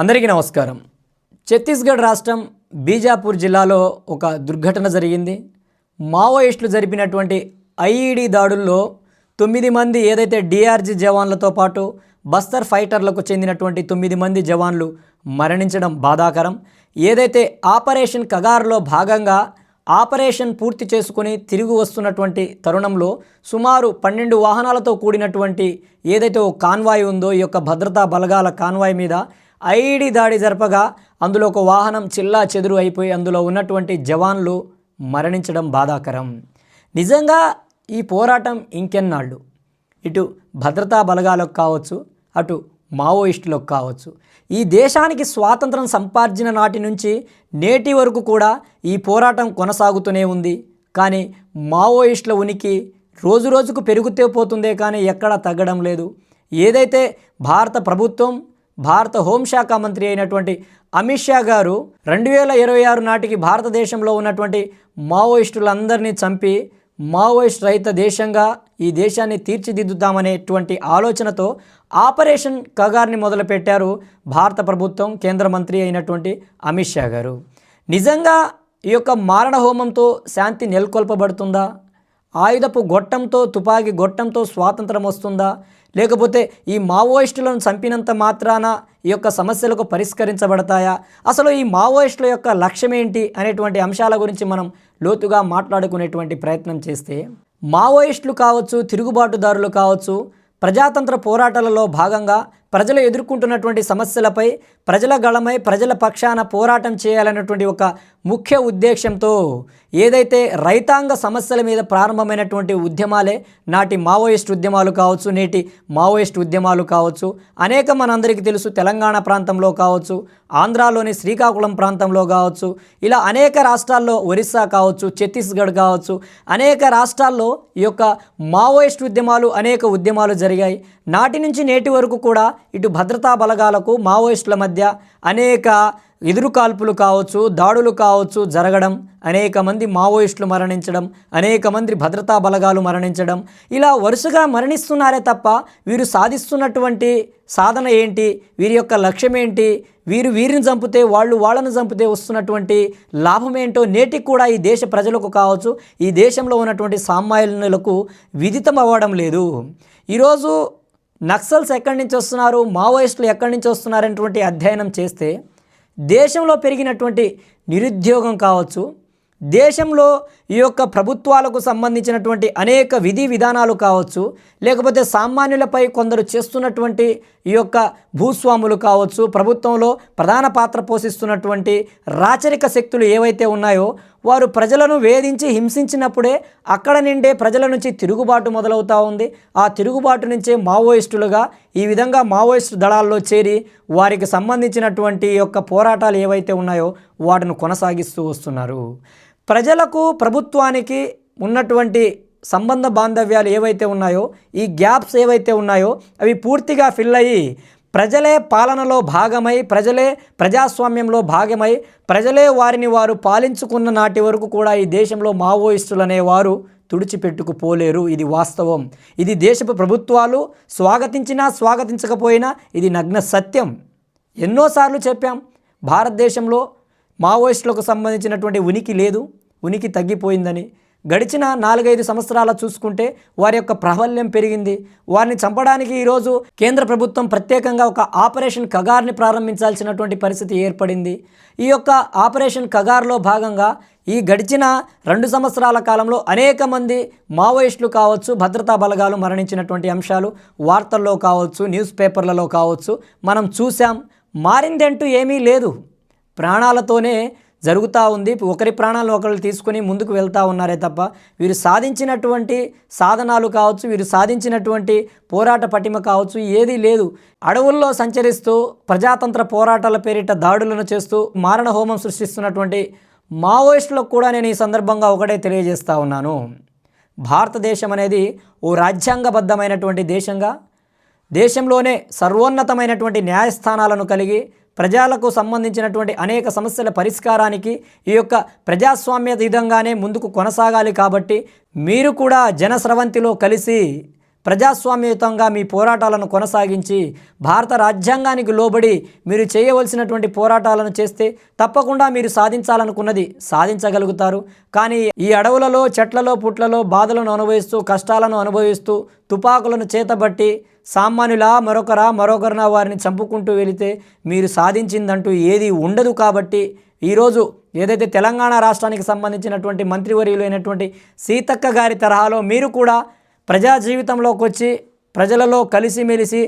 అందరికీ నమస్కారం. ఛత్తీస్గఢ్ రాష్ట్రం బీజాపూర్ జిల్లాలో ఒక దుర్ఘటన జరిగింది. మావోయిస్టులు జరిపినటువంటి ఐఈడీ దాడుల్లో 9 మంది ఏదైతే డిఆర్జీ జవాన్లతో పాటు బస్తర్ ఫైటర్లకు చెందినటువంటి 9 మంది జవాన్లు మరణించడం బాధాకరం. ఏదైతే ఆపరేషన్ కగార్లో భాగంగా ఆపరేషన్ పూర్తి చేసుకుని తిరిగి వస్తున్నటువంటి తరుణంలో సుమారు 12 వాహనాలతో కూడినటువంటి ఏదైతే ఓ కాన్వాయ్ ఉందో ఈ యొక్క భద్రతా బలగాల కాన్వాయ్ మీద ఐఈడీ దాడి జరపగా అందులో ఒక వాహనం చిల్లా చెదురు అయిపోయి అందులో ఉన్నటువంటి జవాన్లు మరణించడం బాధాకరం. నిజంగా ఈ పోరాటం ఇంకెన్నాళ్ళు ఇటు భద్రతా బలగాలకు కావచ్చు, అటు మావోయిస్టులకు కావచ్చు, ఈ దేశానికి స్వాతంత్రం సంపార్జన నాటి నుంచి నేటి వరకు కూడా ఈ పోరాటం కొనసాగుతూనే ఉంది. కానీ మావోయిస్టుల ఉనికి రోజు రోజుకు పెరుగుతూ పోతుందే కానీ ఎక్కడా తగ్గడం లేదు. ఏదైతే భారత ప్రభుత్వం, భారత హోంశాఖ మంత్రి అయినటువంటి అమిత్ షా గారు 2026 నాటికి భారతదేశంలో ఉన్నటువంటి మావోయిస్టులందరినీ చంపి మావోయిస్ట్ రహిత దేశంగా ఈ దేశాన్ని తీర్చిదిద్దుతామనేటువంటి ఆలోచనతో ఆపరేషన్ కగార్ని మొదలుపెట్టారు భారత ప్రభుత్వం, కేంద్ర మంత్రి అయినటువంటి అమిత్ షా గారు. నిజంగా ఈ యొక్క మారణ హోమంతో శాంతి నెలకొల్పబడుతుందా? ఆయుధపు గొట్టంతో, తుపాకీ గొట్టంతో స్వాతంత్రం వస్తుందా? లేకపోతే ఈ మావోయిస్టులను చంపినంత మాత్రాన ఈ యొక్క సమస్యలకు పరిష్కరించబడతాయా? అసలు ఈ మావోయిస్టుల యొక్క లక్ష్యం ఏంటి అనేటువంటి అంశాల గురించి మనం లోతుగా మాట్లాడుకునేటువంటి ప్రయత్నం చేస్తే, మావోయిస్టులు కావచ్చు, తిరుగుబాటుదారులు కావచ్చు, ప్రజాతంత్ర పోరాటాలలో భాగంగా ప్రజలు ఎదుర్కొంటున్నటువంటి సమస్యలపై ప్రజల గళమై ప్రజల పక్షాన పోరాటం చేయాలన్నటువంటి ఒక ముఖ్య ఉద్దేశంతో ఏదైతే రైతాంగ సమస్యల మీద ప్రారంభమైనటువంటి ఉద్యమాలే నాటి మావోయిస్ట్ ఉద్యమాలు కావచ్చు, నేటి మావోయిస్ట్ ఉద్యమాలు కావచ్చు. అనేక మనందరికీ తెలుసు, తెలంగాణ ప్రాంతంలో కావచ్చు, ఆంధ్రాలోని శ్రీకాకుళం ప్రాంతంలో కావచ్చు, ఇలా అనేక రాష్ట్రాల్లో, ఒరిస్సా కావచ్చు, ఛత్తీస్గఢ్ కావచ్చు, అనేక రాష్ట్రాల్లో ఈ యొక్క మావోయిస్ట్ ఉద్యమాలు, అనేక ఉద్యమాలు జరిగాయి. నాటి నుంచి నేటి వరకు కూడా ఇటు భద్రతా బలగాలకు మావోయిస్టుల మధ్య అనేక ఎదురుకాల్పులు కావచ్చు, దాడులు కావచ్చు జరగడం, అనేక మంది మావోయిస్టులు మరణించడం, అనేక మంది భద్రతా బలగాలు మరణించడం, ఇలా వరుసగా మరణిస్తున్నారే తప్ప వీరు సాధిస్తున్నటువంటి సాధన ఏంటి, వీరి యొక్క లక్ష్యం ఏంటి, వీరిని చంపితే వాళ్ళను చంపితే వస్తున్నటువంటి లాభం ఏంటో నేటికి కూడా ఈ దేశ ప్రజలకు కావచ్చు, ఈ దేశంలో ఉన్నటువంటి సామాన్యులకు విదితం అవ్వడం లేదు. ఈరోజు నక్సల్స్ ఎక్కడి నుంచి వస్తున్నారు, మావోయిస్టులు ఎక్కడి నుంచి వస్తున్నారనేటువంటి అధ్యయనం చేస్తే దేశంలో పెరిగినటువంటి నిరుద్యోగం కావచ్చు, దేశంలో ఈ యొక్క ప్రభుత్వాలకు సంబంధించినటువంటి అనేక విధి విధానాలు కావచ్చు, లేకపోతే సామాన్యులపై కొందరు చేస్తున్నటువంటి ఈ యొక్క భూస్వాములు కావచ్చు, ప్రభుత్వంలో ప్రధాన పాత్ర పోషిస్తున్నటువంటి రాచరిక శక్తులు ఏవైతే ఉన్నాయో వారు ప్రజలను వేధించి హింసించినప్పుడే అక్కడ నిండే ప్రజల నుంచి తిరుగుబాటు మొదలవుతూ ఉంది. ఆ తిరుగుబాటు నుంచే మావోయిస్టులుగా ఈ విధంగా మావోయిస్టు దళాల్లో చేరి వారికి సంబంధించినటువంటి యొక్క పోరాటాలు ఏవైతే ఉన్నాయో వాటిని కొనసాగిస్తూ వస్తున్నారు. ప్రజలకు ప్రభుత్వానికి ఉన్నటువంటి సంబంధ బాంధవ్యాలు ఏవైతే ఉన్నాయో, ఈ గ్యాప్స్ ఏవైతే ఉన్నాయో అవి పూర్తిగా ఫిల్ అయ్యి ప్రజలే పాలనలో భాగమై, ప్రజలే ప్రజాస్వామ్యంలో భాగమై, ప్రజలే వారిని వారు పాలించుకున్న నాటి వరకు కూడా ఈ దేశంలో మావోయిస్టులు అనేవారు తుడిచిపెట్టుకుపోలేరు. ఇది వాస్తవం. ఇది దేశపు ప్రభుత్వాలు స్వాగతించినా స్వాగతించకపోయినా ఇది నగ్న సత్యం. ఎన్నోసార్లు చెప్పాం, భారతదేశంలో మావోయిస్టులకు సంబంధించినటువంటి ఉనికి లేదు, ఉనికి తగ్గిపోయిందని. గడిచిన 4-5 సంవత్సరాల చూసుకుంటే వారి యొక్క ప్రాబల్యం పెరిగింది. వారిని చంపడానికి ఈరోజు కేంద్ర ప్రభుత్వం ప్రత్యేకంగా ఒక ఆపరేషన్ కగార్ని ప్రారంభించాల్సినటువంటి పరిస్థితి ఏర్పడింది. ఈ యొక్క ఆపరేషన్ కగార్లో భాగంగా ఈ గడిచిన 2 సంవత్సరాల కాలంలో అనేక మంది మావోయిస్టులు కావచ్చు, భద్రతా బలగాలు మరణించినటువంటి అంశాలు వార్తల్లో కావచ్చు, న్యూస్ పేపర్లలో కావచ్చు మనం చూసాం. మారిందంటూ ఏమీ లేదు, ప్రాణాలతోనే జరుగుతూ ఉంది. ఒకరి ప్రాణాలు ఒకరు తీసుకుని ముందుకు వెళ్తూ ఉన్నారే తప్ప వీరు సాధించినటువంటి సాధనాలు కావచ్చు, వీరు సాధించినటువంటి పోరాట పటిమ కావచ్చు ఏదీ లేదు. అడవుల్లో సంచరిస్తూ ప్రజాతంత్ర పోరాటాల పేరిట దాడులను చేస్తూ మారణ హోమం సృష్టిస్తున్నటువంటి మావోయిస్టులకు కూడా నేను ఈ సందర్భంగా ఒకటే తెలియజేస్తూ ఉన్నాను. భారతదేశం అనేది ఓ రాజ్యాంగబద్ధమైనటువంటి దేశంగా, దేశంలోనే సర్వోన్నతమైనటువంటి న్యాయస్థానాలను కలిగి ప్రజలకు సంబంధించినటువంటి అనేక సమస్యల పరిష్కారానికి ఈ యొక్క ప్రజాస్వామ్య విధంగానే ముందుకు కొనసాగాలి. కాబట్టి మీరు కూడా జనస్రవంతిలో కలిసి ప్రజాస్వామ్యయుతంగా మీ పోరాటాలను కొనసాగించి భారత రాజ్యాంగానికి లోబడి మీరు చేయవలసినటువంటి పోరాటాలను చేస్తే తప్పకుండా మీరు సాధించాలనుకున్నది సాధించగలుగుతారు. కానీ ఈ అడవులలో, చెట్లలో, పుట్లలో బాధలను అనుభవిస్తూ, కష్టాలను అనుభవిస్తూ, తుపాకులను చేతబట్టి సామాన్యులా మరొకరిన వారిని చంపుకుంటూ వెళితే మీరు సాధించిందంటూ ఏది ఉండదు. కాబట్టి ఈరోజు ఏదైతే తెలంగాణ రాష్ట్రానికి సంబంధించినటువంటి మంత్రివర్యులైనటువంటి సీతక్క గారి తరహాలో మీరు కూడా ప్రజా జీవితంలోకి వచ్చి ప్రజలలో కలిసిమెలిసి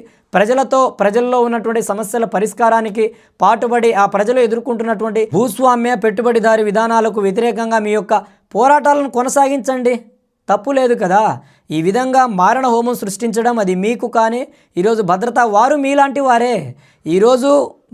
ప్రజల్లో ఉన్నటువంటి సమస్యల పరిష్కారానికి పాటుపడి ఆ ప్రజలు ఎదుర్కొంటున్నటువంటి భూస్వామ్య పెట్టుబడిదారి విధానాలకు వ్యతిరేకంగా మీ యొక్క పోరాటాలను కొనసాగించండి. తప్పు లేదు కదా. ఈ విధంగా మారణ హోమం సృష్టించడం అది మీకు, కానీ ఈరోజు భద్రతా వారు మీలాంటి వారే. ఈరోజు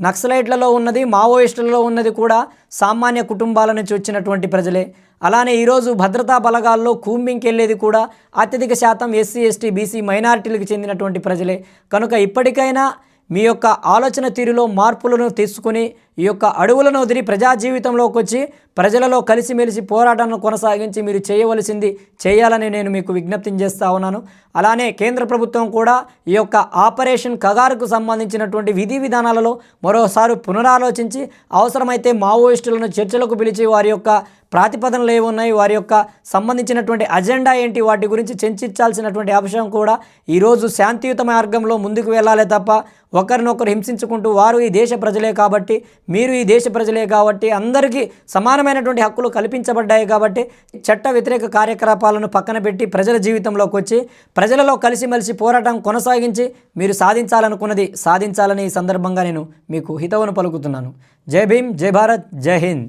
నక్సలైట్లలో ఉన్నది, మావోయిస్టులలో ఉన్నది కూడా సామాన్య కుటుంబాల నుంచి వచ్చినటువంటి ప్రజలే. అలానే ఈరోజు భద్రతా బలగాల్లో కూంబింగ్కి వెళ్ళేది కూడా అత్యధిక శాతం ఎస్సీ, ఎస్టీ, బీసీ మైనారిటీలకు చెందినటువంటి ప్రజలే. కనుక ఇప్పటికైనా మీ యొక్క ఆలోచన తీరులో మార్పులను తీసుకుని ఈ యొక్క అడవులను వదిలి ప్రజా జీవితంలోకి వచ్చి ప్రజలలో కలిసిమెలిసి పోరాటాలను కొనసాగించి మీరు చేయవలసింది చేయాలని నేను మీకు విజ్ఞప్తి చేస్తూ ఉన్నాను. అలానే కేంద్ర ప్రభుత్వం కూడా ఈ యొక్క ఆపరేషన్ కగారుకు సంబంధించినటువంటి విధి విధానాలలో మరోసారి పునరాలోచించి అవసరమైతే మావోయిస్టులను చర్చలకు పిలిచి వారి యొక్క ప్రాతిపదనలు ఏమున్నాయి, వారి యొక్క సంబంధించినటువంటి అజెండా ఏంటి, వాటి గురించి చర్చించాల్సినటువంటి అంశం కూడా ఈరోజు శాంతియుత మార్గంలో ముందుకు వెళ్ళాలి తప్ప ఒకరినొకరు హింసించుకుంటూ, వారు ఈ దేశ ప్రజలే కాబట్టి, మీరు ఈ దేశ ప్రజలే కాబట్టి, అందరికీ సమానమైనటువంటి హక్కులు కల్పించబడ్డాయి కాబట్టి చట్ట వ్యతిరేక కార్యకలాపాలను పక్కన పెట్టి ప్రజల జీవితంలోకి వచ్చి ప్రజలలో కలిసిమెలిసి పోరాటం కొనసాగించి మీరు సాధించాలనుకున్నది సాధించాలని ఈ సందర్భంగా నేను మీకు హితవును పలుకుతున్నాను. జై భీమ్, జై భారత్, జై హింద్.